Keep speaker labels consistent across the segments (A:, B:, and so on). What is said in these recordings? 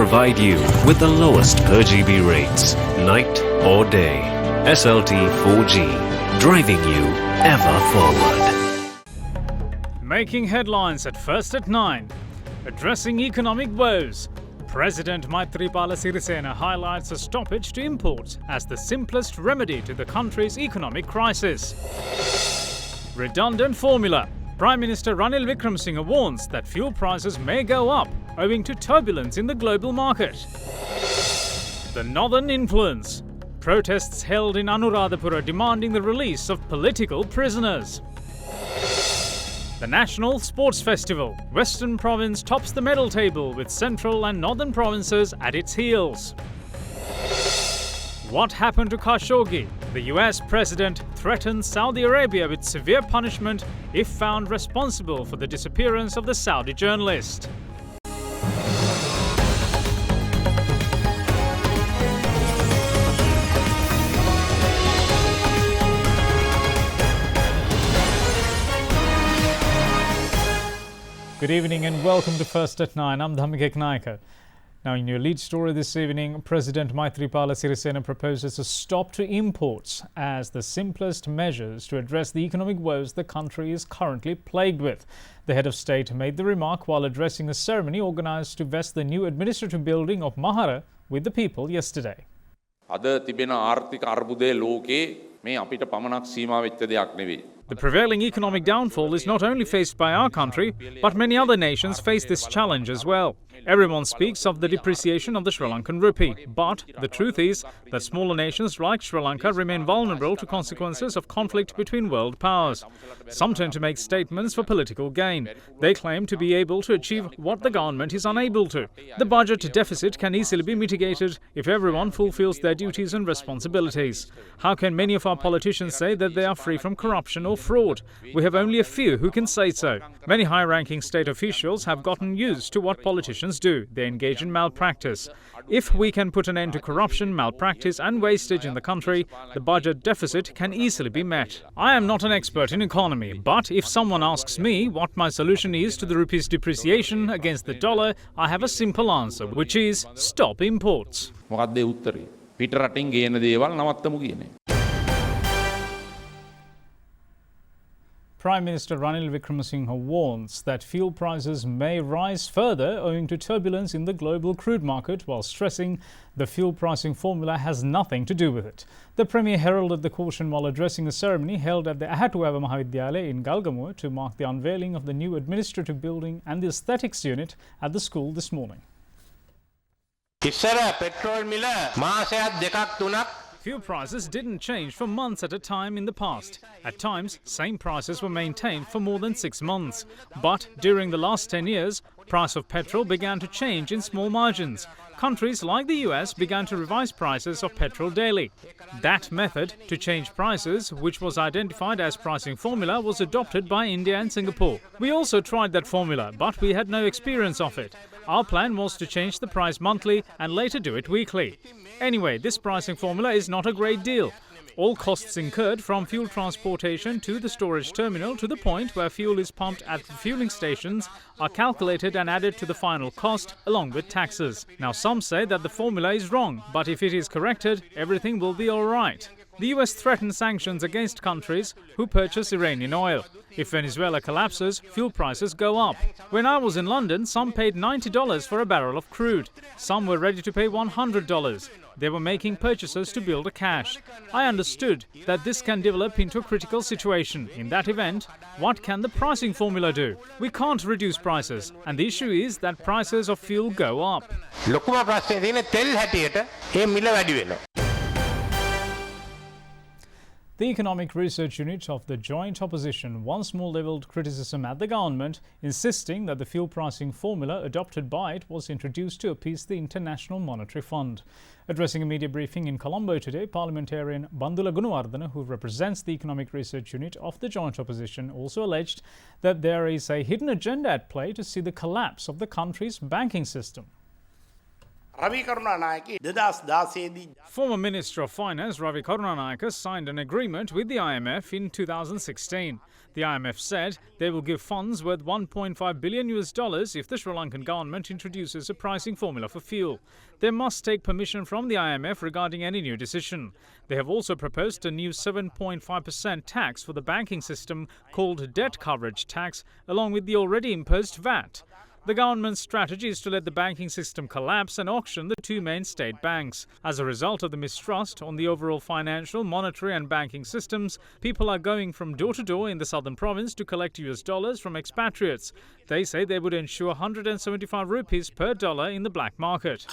A: provide you with the lowest per GB rates, night or day. SLT 4G, driving you ever forward.
B: Making headlines at first at 9. Addressing economic woes. President Maithripala Sirisena highlights a stoppage to imports as the simplest remedy to the country's economic crisis. Redundant formula. Prime Minister Ranil Wickremesinghe warns that fuel prices may go up owing to turbulence in the global market. The Northern influence. Protests held in Anuradhapura demanding the release of political prisoners. The National Sports Festival. Western Province tops the medal table with Central and Northern provinces at its heels. What happened to Khashoggi? The US President threatens Saudi Arabia with severe punishment if found responsible for the disappearance of the Saudi journalist. Good evening and welcome to First at 9. I'm Dhammik Eknaika. Now, in your lead story this evening, President Maithripala Sirisena proposes a stop to imports as the simplest measures to address the economic woes the country is currently plagued with. The head of state made the remark while addressing a ceremony organised to vest the new administrative building of Mahara with the people yesterday. The prevailing economic downfall is not only faced by our country, but many other nations face this challenge as well. Everyone speaks of the depreciation of the Sri Lankan rupee, but the truth is that smaller nations like Sri Lanka remain vulnerable to consequences of conflict between world powers. Some tend to make statements for political gain. They claim to be able to achieve what the government is unable to. The budget deficit can easily be mitigated if everyone fulfills their duties and responsibilities. How can many of our politicians say that they are free from corruption or fraud? We have only a few who can say so. Many high-ranking state officials have gotten used to what politicians do. They engage in malpractice. If we can put an end to corruption, malpractice and wastage in the country, the budget deficit can easily be met. I am not an expert in economy, but if someone asks me what my solution is to the rupee's depreciation against the dollar, I have a simple answer, which is stop imports. Prime Minister Ranil Wickremesinghe warns that fuel prices may rise further owing to turbulence in the global crude market, while stressing the fuel pricing formula has nothing to do with it. The Premier heralded the caution while addressing a ceremony held at the Ahatuava Mahavidyalaya in Galgamuwa to mark the unveiling of the new administrative building and the aesthetics unit at the school this morning. Fuel prices didn't change for months at a time in the past. At times, same prices were maintained for more than 6 months. But during the last 10 years, price of petrol began to change in small margins. Countries like the US began to revise prices of petrol daily. That method to change prices, which was identified as pricing formula, was adopted by India and Singapore. We also tried that formula, but we had no experience of it. Our plan was to change the price monthly and later do it weekly. Anyway, this pricing formula is not a great deal. All costs incurred from fuel transportation to the storage terminal to the point where fuel is pumped at refueling stations are calculated and added to the final cost along with taxes. Now, some say that the formula is wrong, but if it is corrected, everything will be all right. The US threatens sanctions against countries who purchase Iranian oil. If Venezuela collapses, fuel prices go up. When I was in London, some paid $90 for a barrel of crude. Some were ready to pay $100. They were making purchases to build a cache. I understood that this can develop into a critical situation. In that event, what can the pricing formula do? We can't reduce prices, and the issue is that prices of fuel go up. The Economic Research Unit of the Joint Opposition once more levelled criticism at the government, insisting that the fuel pricing formula adopted by it was introduced to appease the International Monetary Fund. Addressing a media briefing in Colombo today, Parliamentarian Bandula Gunawardena, who represents the Economic Research Unit of the Joint Opposition, also alleged that there is a hidden agenda at play to see the collapse of the country's banking system. Former Minister of Finance Ravi Karunanayake signed an agreement with the IMF in 2016. The IMF said they will give funds worth $1.5 billion if the Sri Lankan government introduces a pricing formula for fuel. They must take permission from the IMF regarding any new decision. They have also proposed a new 7.5% tax for the banking system called debt coverage tax, along with the already imposed VAT. The government's strategy is to let the banking system collapse and auction the two main state banks. As a result of the mistrust on the overall financial, monetary and banking systems, people are going from door to door in the southern province to collect US dollars from expatriates. They say they would ensure 175 rupees per dollar in the black market.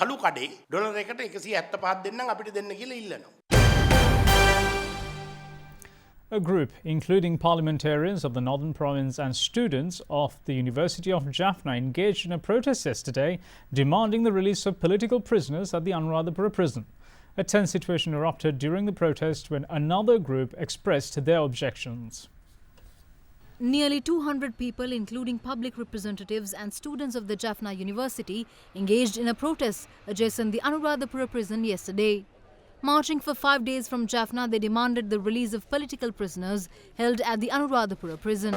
B: A group, including parliamentarians of the Northern Province and students of the University of Jaffna, engaged in a protest yesterday demanding the release of political prisoners at the Anuradhapura prison. A tense situation erupted during the protest when another group expressed their objections.
C: Nearly 200 people, including public representatives and students of the Jaffna University, engaged in a protest adjacent the Anuradhapura prison yesterday. Marching for 5 days from Jaffna, they demanded the release of political prisoners held at the Anuradhapura prison.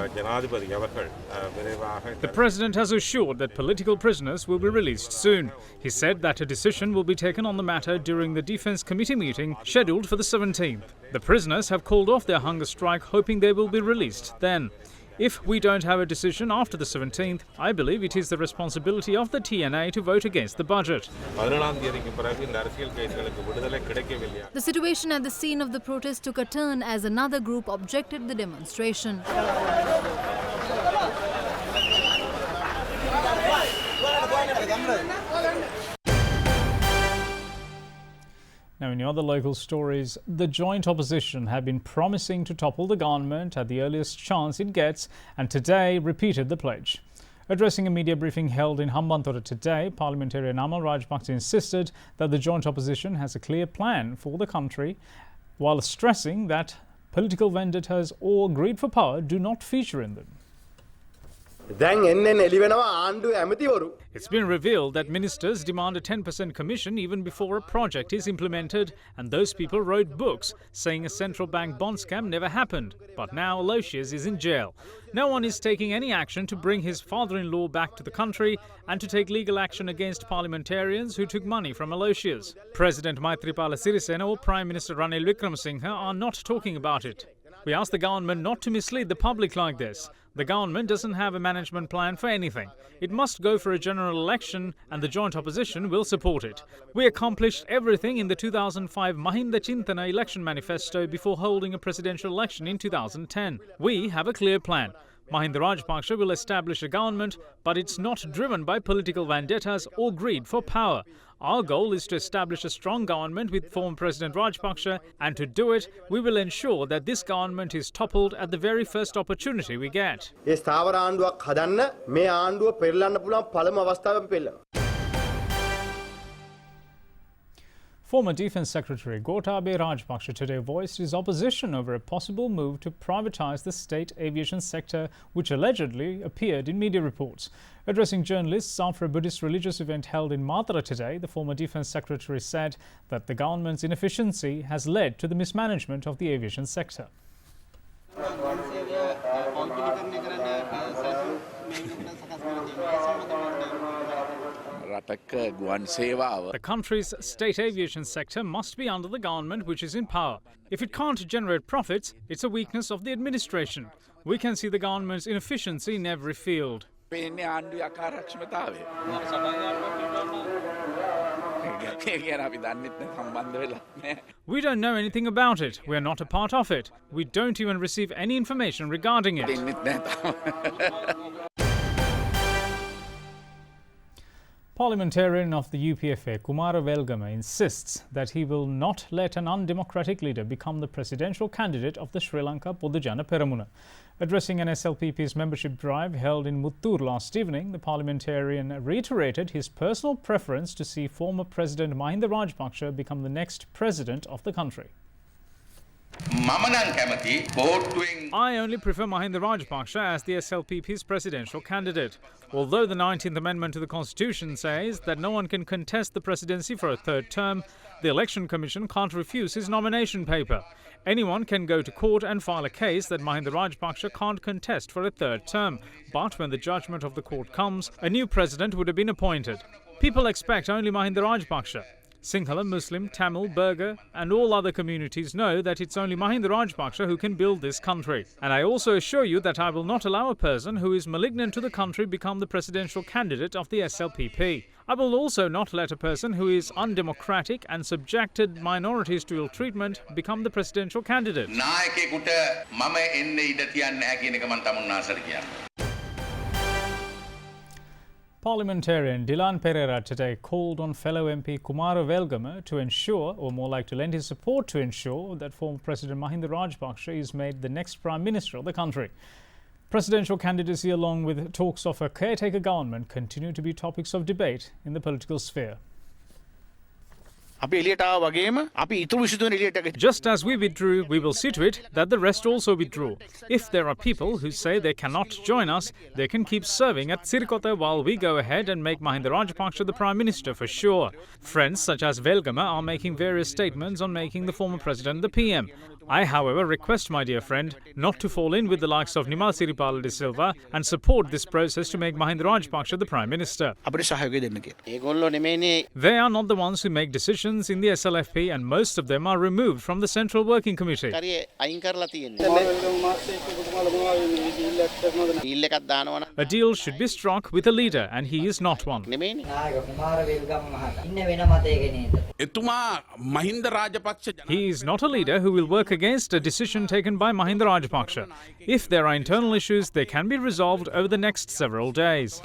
B: The president has assured that political prisoners will be released soon. He said that a decision will be taken on the matter during the Defence Committee meeting scheduled for the 17th. The prisoners have called off their hunger strike, hoping they will be released then. If we don't have a decision after the 17th, I believe it is the responsibility of the TNA to vote against the budget.
C: The situation at the scene of the protest took a turn as another group objected the demonstration.
B: Now, in other local stories, the joint opposition have been promising to topple the government at the earliest chance it gets, and today repeated the pledge. Addressing a media briefing held in Hambantota today, Parliamentarian Amal Rajapaksa insisted that the joint opposition has a clear plan for the country, while stressing that political vendettas or greed for power do not feature in them. It's been revealed that ministers demand a 10% commission even before a project is implemented, and those people wrote books saying a central bank bond scam never happened. But now Aloysius is in jail. No one is taking any action to bring his father-in-law back to the country and to take legal action against parliamentarians who took money from Aloysius. President Maithripala Sirisena or Prime Minister Ranil Wickremesinghe are not talking about it. We ask the government not to mislead the public like this. The government doesn't have a management plan for anything. It must go for a general election and the joint opposition will support it. We accomplished everything in the 2005 Mahinda Chintana election manifesto before holding a presidential election in 2010. We have a clear plan. Mahinda Rajapaksa will establish a government, but it's not driven by political vendettas or greed for power. Our goal is to establish a strong government with former President Rajapaksa, and to do it, we will ensure that this government is toppled at the very first opportunity we get. Former Defence Secretary Gotabaya Rajapaksa today voiced his opposition over a possible move to privatise the state aviation sector, which allegedly appeared in media reports. Addressing journalists after a Buddhist religious event held in Madura today, the former Defence Secretary said that the government's inefficiency has led to the mismanagement of the aviation sector. The country's state aviation sector must be under the government which is in power. If it can't generate profits, it's a weakness of the administration. We can see the government's inefficiency in every field. We don't know anything about it. We are not a part of it. We don't even receive any information regarding it. Parliamentarian of the UPFA, Kumara Velgama, insists that he will not let an undemocratic leader become the presidential candidate of the Sri Lanka Podujana Peramuna. Addressing an SLPP's membership drive held in Muttur last evening, the parliamentarian reiterated his personal preference to see former President Mahinda Rajapaksa become the next president of the country. I only prefer Mahinda Rajapaksa as the SLPP's presidential candidate. Although the 19th Amendment to the Constitution says that no one can contest the presidency for a third term, the Election Commission can't refuse his nomination paper. Anyone can go to court and file a case that Mahinda Rajapaksa can't contest for a third term. But when the judgment of the court comes, a new president would have been appointed. People expect only Mahinda Rajapaksa. Sinhala, Muslim, Tamil, Burgher and all other communities know that it's only Mahinda Rajapaksa who can build this country. And I also assure you that I will not allow a person who is malignant to the country become the presidential candidate of the SLPP. I will also not let a person who is undemocratic and subjected minorities to ill treatment become the presidential candidate. Parliamentarian Derana today called on fellow MP Kumara Velgama to ensure, or more like to lend his support to ensure, that former President Mahinda Rajapaksa is made the next Prime Minister of the country. Presidential candidacy along with talks of a caretaker government continue to be topics of debate in the political sphere. Just as we withdrew, we will see to it that the rest also withdraw. If there are people who say they cannot join us, they can keep serving at Sirikota while we go ahead and make Mahinda Rajapaksa the Prime Minister for sure. Friends such as Velgama are making various statements on making the former president the PM. I, however, request my dear friend not to fall in with the likes of Maithripala de Silva and support this process to make Mahinda Rajapaksa the Prime Minister. They are not the ones who make decisions in the SLFP, and most of them are removed from the Central Working Committee. A deal should be struck with a leader, and he is not one. He is not a leader who will work against a decision taken by Mahinda Rajapaksa. If there are internal issues, they can be resolved over the next several days.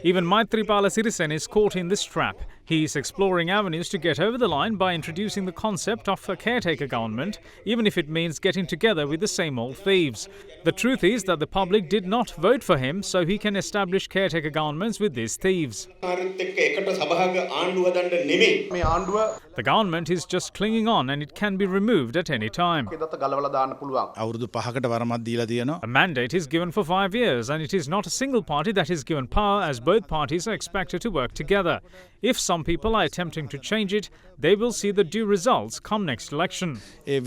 B: Even Maithripala is caught in this trap. He is exploring avenues to get over the line by introducing the concept of a caretaker government, even if it means getting together with the same old thieves. The truth is that the public did not vote for him, so he can establish caretaker governments with these thieves. The government is just clinging on, and it can be removed at any time. A mandate is given for 5 years, and it is not a single party that is given power, as both parties are expected to work together. If some people are attempting to change it, they will see the due results come next election. We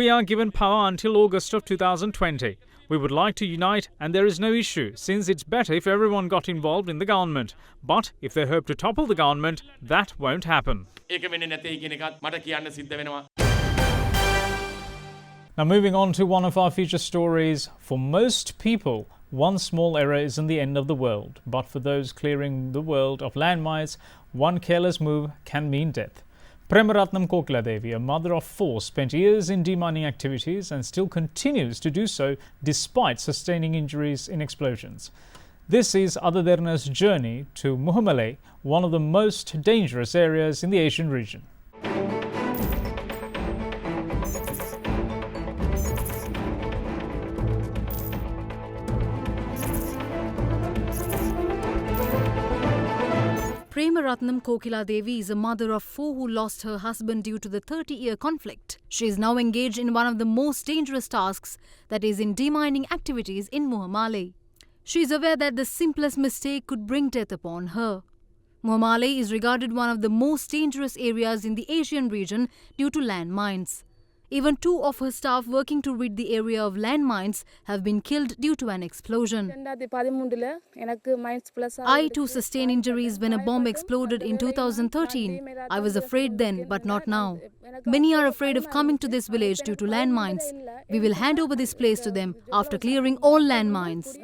B: are given power until August of 2020. We would like to unite, and there is no issue, since it's better if everyone got involved in the government. But if they hope to topple the government, that won't happen. Now moving on to one of our feature stories. For most people, one small error isn't the end of the world. But for those clearing the world of landmines, one careless move can mean death. Premaratnam Kokiladevi, a mother of 4, spent years in demining activities and still continues to do so despite sustaining injuries in explosions. This is Derana's journey to Muhammale, one of the most dangerous areas in the Asian region.
C: Premaratnam Kokiladevi is a mother of 4 who lost her husband due to the 30-year conflict. She is now engaged in one of the most dangerous tasks, that is in demining activities in Muhammale. She is aware that the simplest mistake could bring death upon her. Muhammale is regarded one of the most dangerous areas in the Asian region due to landmines. Even 2 of her staff working to rid the area of landmines have been killed due to an explosion. I too sustained injuries when a bomb exploded in 2013. I was afraid then, but not now. Many are afraid of coming to this village due to landmines. We will hand over this place to them after clearing all landmines.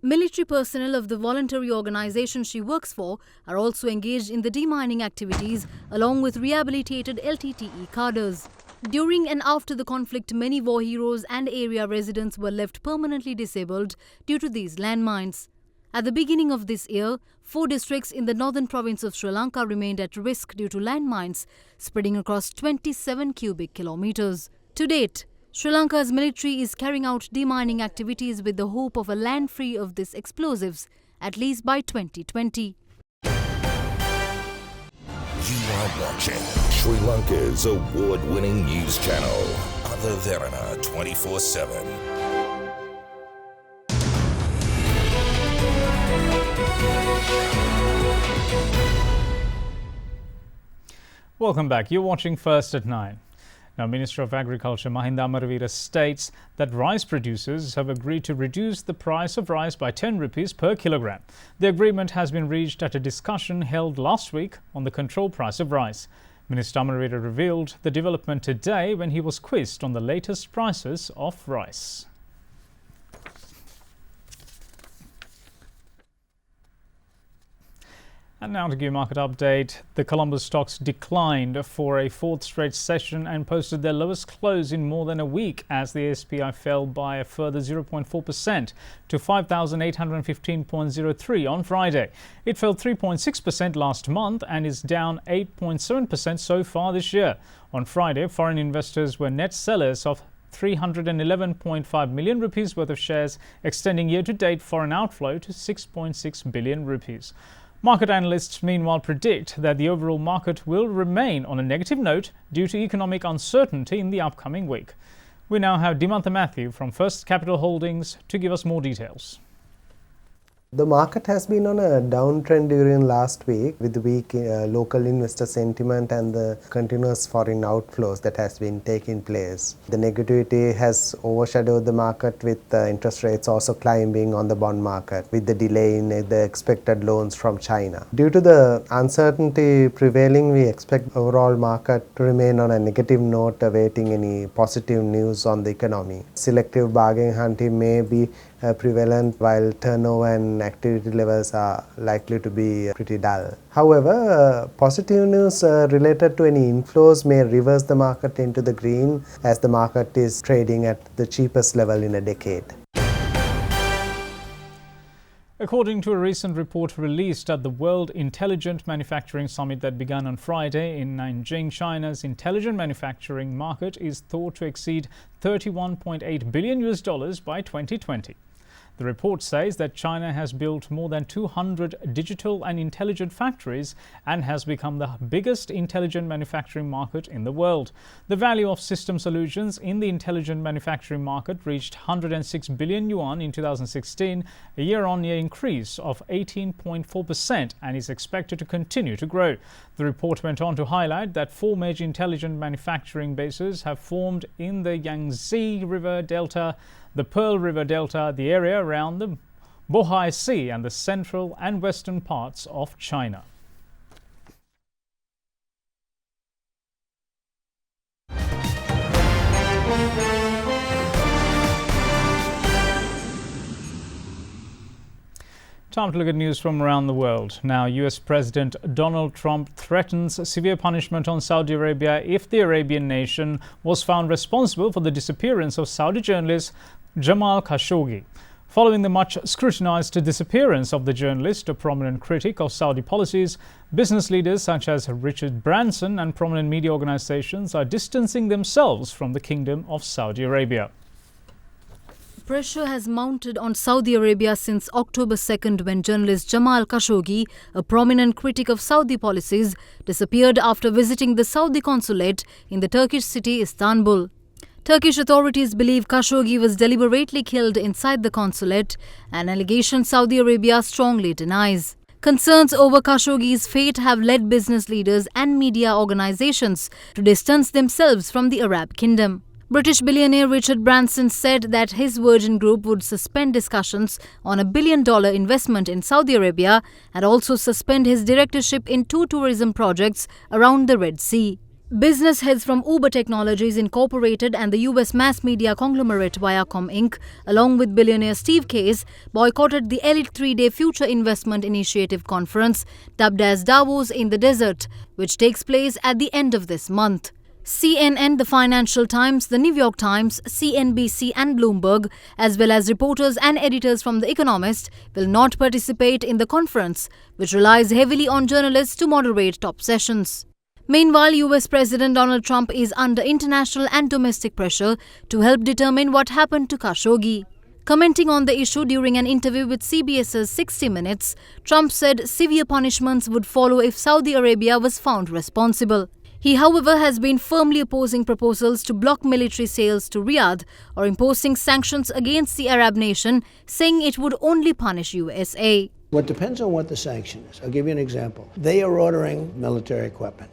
C: Military personnel of the voluntary organization she works for are also engaged in the demining activities along with rehabilitated LTTE cadres. During and after the conflict, many war heroes and area residents were left permanently disabled due to these landmines. At the beginning of this year, 4 districts in the northern province of Sri Lanka remained at risk due to landmines spreading across 27 cubic kilometers. To date, Sri Lanka's military is carrying out demining activities with the hope of a land free of these explosives, at least by 2020.
D: You are watching Sri Lanka's award-winning news channel, Derana 24/7.
B: Welcome back. You're watching First at 9. Now, Minister of Agriculture Mahinda Amaraveera states that rice producers have agreed to reduce the price of rice by 10 rupees per kilogram. The agreement has been reached at a discussion held last week on the control price of rice. Minister Amaraveera revealed the development today when he was quizzed on the latest prices of rice. And now to give market update, the Colombo stocks declined for a fourth straight session and posted their lowest close in more than a week as the SPI fell by a further 0.4% to 5,815.03 on Friday. It fell 3.6% last month and is down 8.7% so far this year. On Friday, foreign investors were net sellers of 311.5 million rupees worth of shares, extending year-to-date foreign outflow to 6.6 billion rupees. Market analysts meanwhile predict that the overall market will remain on a negative note due to economic uncertainty in the upcoming week. We now have Dimantha Matthew from First Capital Holdings to give us more details.
E: The market has been on a downtrend during last week with the weak local investor sentiment and the continuous foreign outflows that has been taking place. The negativity has overshadowed the market with interest rates also climbing on the bond market with the delay in the expected loans from China. Due to the uncertainty prevailing, we expect overall market to remain on a negative note, awaiting any positive news on the economy. Selective bargain hunting may be prevalent while turnover and activity levels are likely to be pretty dull. However, positive news related to any inflows may reverse the market into the green as the market is trading at the cheapest level in a decade.
B: According to a recent report released at the World Intelligent Manufacturing Summit that began on Friday in Nanjing, China's intelligent manufacturing market is thought to exceed $31.8 billion by 2020. The report says that China has built more than 200 digital and intelligent factories and has become the biggest intelligent manufacturing market in the world. The value of system solutions in the intelligent manufacturing market reached 106 billion yuan in 2016, a year-on-year increase of 18.4%, and is expected to continue to grow. The report went on to highlight that 4 major intelligent manufacturing bases have formed in the Yangtze River Delta, the Pearl River Delta, the area around the Bohai Sea, and the central and western parts of China. Time to look at news from around the world. Now, US President Donald Trump threatens severe punishment on Saudi Arabia if the Arabian nation was found responsible for the disappearance of Saudi journalist Jamal Khashoggi. Following the much scrutinized disappearance of the journalist, a prominent critic of Saudi policies, business leaders such as Richard Branson and prominent media organizations are distancing themselves from the Kingdom of Saudi Arabia.
C: Pressure has mounted on Saudi Arabia since October 2nd when journalist Jamal Khashoggi, a prominent critic of Saudi policies, disappeared after visiting the Saudi consulate in the Turkish city Istanbul. Turkish authorities believe Khashoggi was deliberately killed inside the consulate, an allegation Saudi Arabia strongly denies. Concerns over Khashoggi's fate have led business leaders and media organizations to distance themselves from the Arab kingdom. British billionaire Richard Branson said that his Virgin Group would suspend discussions on $1 billion investment in Saudi Arabia and also suspend his directorship in 2 tourism projects around the Red Sea. Business heads from Uber Technologies Incorporated and the US mass media conglomerate Viacom Inc., along with billionaire Steve Case, boycotted the Elite 3-day Future Investment Initiative conference, dubbed as Davos in the Desert, which takes place at the end of this month. CNN, the Financial Times, the New York Times, CNBC and Bloomberg, as well as reporters and editors from The Economist, will not participate in the conference, which relies heavily on journalists to moderate top sessions. Meanwhile, US President Donald Trump is under international and domestic pressure to help determine what happened to Khashoggi. Commenting on the issue during an interview with CBS's 60 Minutes, Trump said severe punishments would follow if Saudi Arabia was found responsible. He, however, has been firmly opposing proposals to block military sales to Riyadh or imposing sanctions against the Arab nation, saying it would only punish USA.
F: What depends on what the sanction is. I'll give you an example. They are ordering military equipment.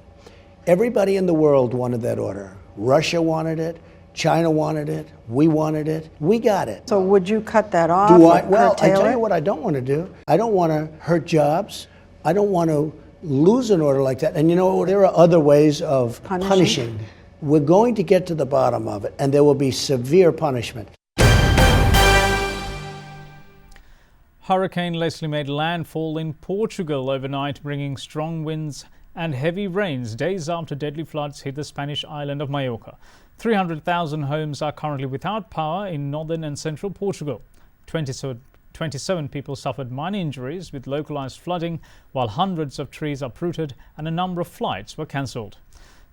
F: Everybody in the world wanted that order. Russia wanted it. China wanted it. We wanted it. We got it.
G: So would you cut that off?
F: Do I? Well, I tell you what I don't want to do. I don't want to hurt jobs. I don't want to lose an order like that. And you know, there are other ways of punishing. We're going to get to the bottom of it, and there will be severe punishment.
B: Hurricane Leslie made landfall in Portugal overnight, bringing strong winds and heavy rains days after deadly floods hit the Spanish island of Majorca. 300,000 homes are currently without power in northern and central Portugal. 27 people suffered minor injuries with localized flooding, while hundreds of trees uprooted and a number of flights were cancelled.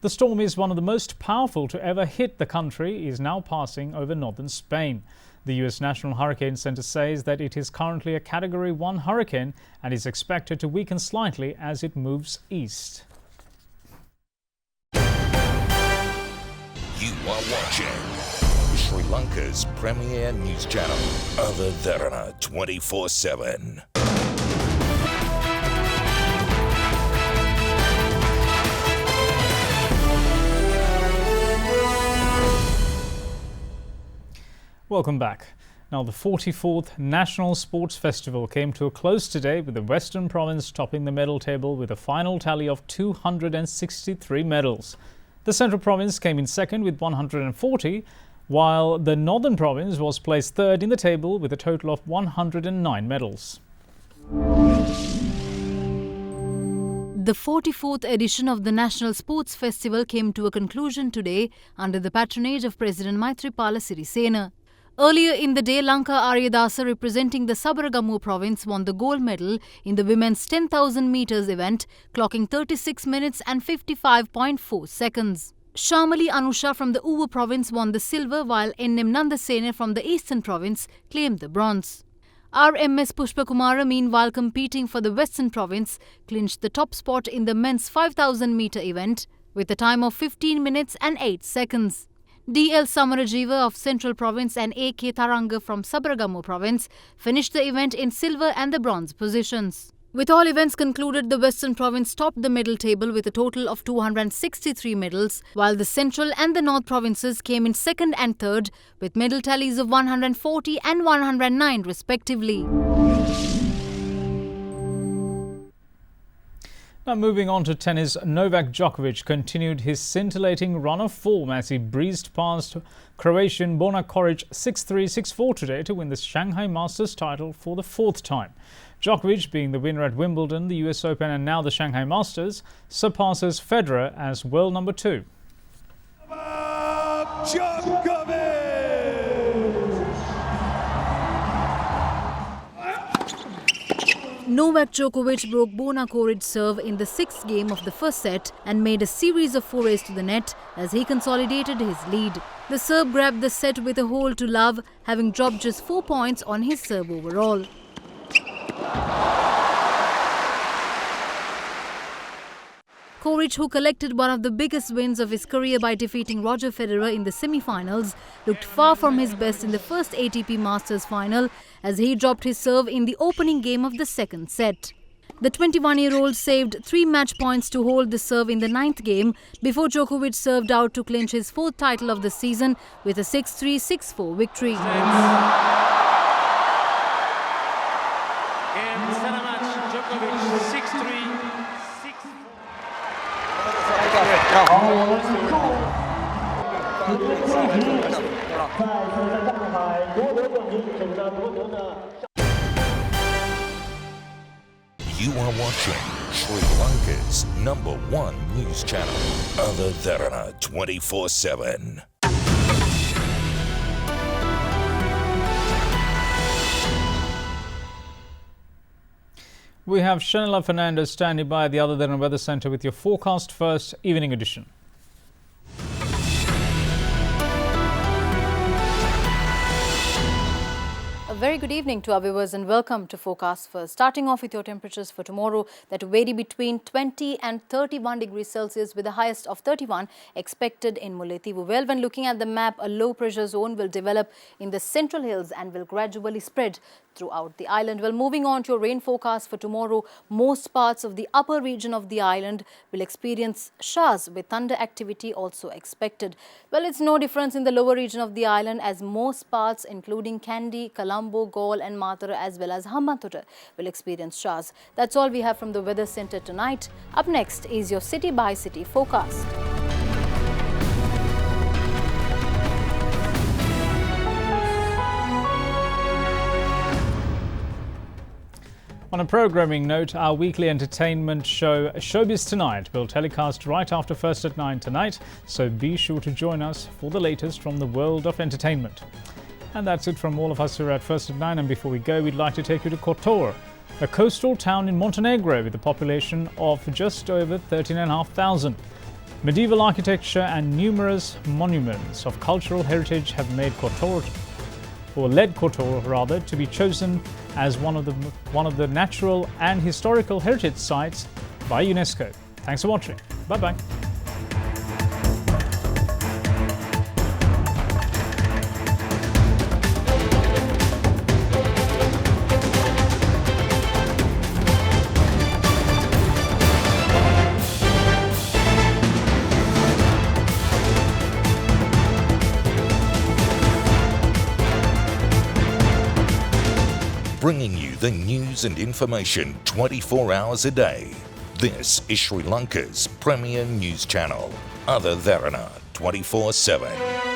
B: The storm is one of the most powerful to ever hit the country, is now passing over northern Spain. The US National Hurricane Center says that it is currently a Category 1 hurricane and is expected to weaken slightly as it moves east.
D: You are watching Sri Lanka's premier news channel, Derana 24/7.
B: Welcome back. Now, the 44th National Sports Festival came to a close today, with the Western Province topping the medal table with a final tally of 263 medals. The Central Province came in second with 140, while the Northern Province was placed third in the table with a total of 109 medals.
C: The 44th edition of the National Sports Festival came to a conclusion today under the patronage of President Maithripala Sirisena. Earlier in the day, Lanka Aryadasa, representing the Sabaragamu province, won the gold medal in the women's 10,000 metres event, clocking 36 minutes and 55.4 seconds. Shamali Anusha from the Uva province won the silver, while NM Nandasena from the Eastern province claimed the bronze. RMS Pushpakumara, meanwhile competing for the Western province, clinched the top spot in the men's 5,000 metre event with a time of 15 minutes and 8 seconds. DL Samarajiva of Central Province and AK Taranga from Sabaragamu Province finished the event in silver and the bronze positions. With all events concluded, the Western Province topped the medal table with a total of 263 medals, while the Central and the North Provinces came in second and third with medal tallies of 140 and 109 respectively.
B: Now, moving on to tennis, Novak Djokovic continued his scintillating run of form as he breezed past Croatian Borna Coric 6-3, 6-4 today to win the Shanghai Masters title for the fourth time. Djokovic, being the winner at Wimbledon, the US Open and now the Shanghai Masters, surpasses Federer as world number 2.
C: Novak Djokovic broke Borna Coric's serve in the sixth game of the first set and made a series of forays to the net as he consolidated his lead. The Serb grabbed the set with a hole to love, having dropped just 4 points on his serve overall. Coric, who collected one of the biggest wins of his career by defeating Roger Federer in the semi-finals, looked far from his best in the first ATP Masters final as he dropped his serve in the opening game of the second set. The 21-year-old saved 3 match points to hold the serve in the ninth game before Djokovic served out to clinch his fourth title of the season with a 6-3, 6-4 victory.
D: You are watching Sri Lanka's #1 news channel, Derana 24/7.
B: We have Shanila Fernandez standing by at the Other Derana Weather Centre with your forecast first evening edition.
C: A very good evening to our viewers and welcome to Forecast First. Starting off with your temperatures for tomorrow that vary between 20 and 31 degrees Celsius with the highest of 31 expected in Mullaitivu. Well, when looking at the map, a low pressure zone will develop in the central hills and will gradually spread throughout the island. Well, moving on to your rain forecast for tomorrow, most parts of the upper region of the island will experience showers with thunder activity also expected. Well, it's no difference in the lower region of the island as most parts including Kandy, Colombo, Galle and Mathura as well as Hambantota will experience showers. That's all we have from the Weather Centre tonight. Up next is your city by city forecast.
B: On a programming note, our weekly entertainment show Showbiz Tonight will telecast right after First at 9 tonight, so be sure to join us for the latest from the world of entertainment. And that's it from all of us here at First at 9, and before we go, we'd like to take you to Kotor, a coastal town in Montenegro with a population of just over 13,500. Medieval architecture and numerous monuments of cultural heritage have made Kotor, or led Kotor rather, to be chosen as one of the natural and historical heritage sites by UNESCO. Thanks for watching. Bye-bye.
D: Bringing you the news and information 24 hours a day. This is Sri Lanka's premier news channel, Other Derana 24/7.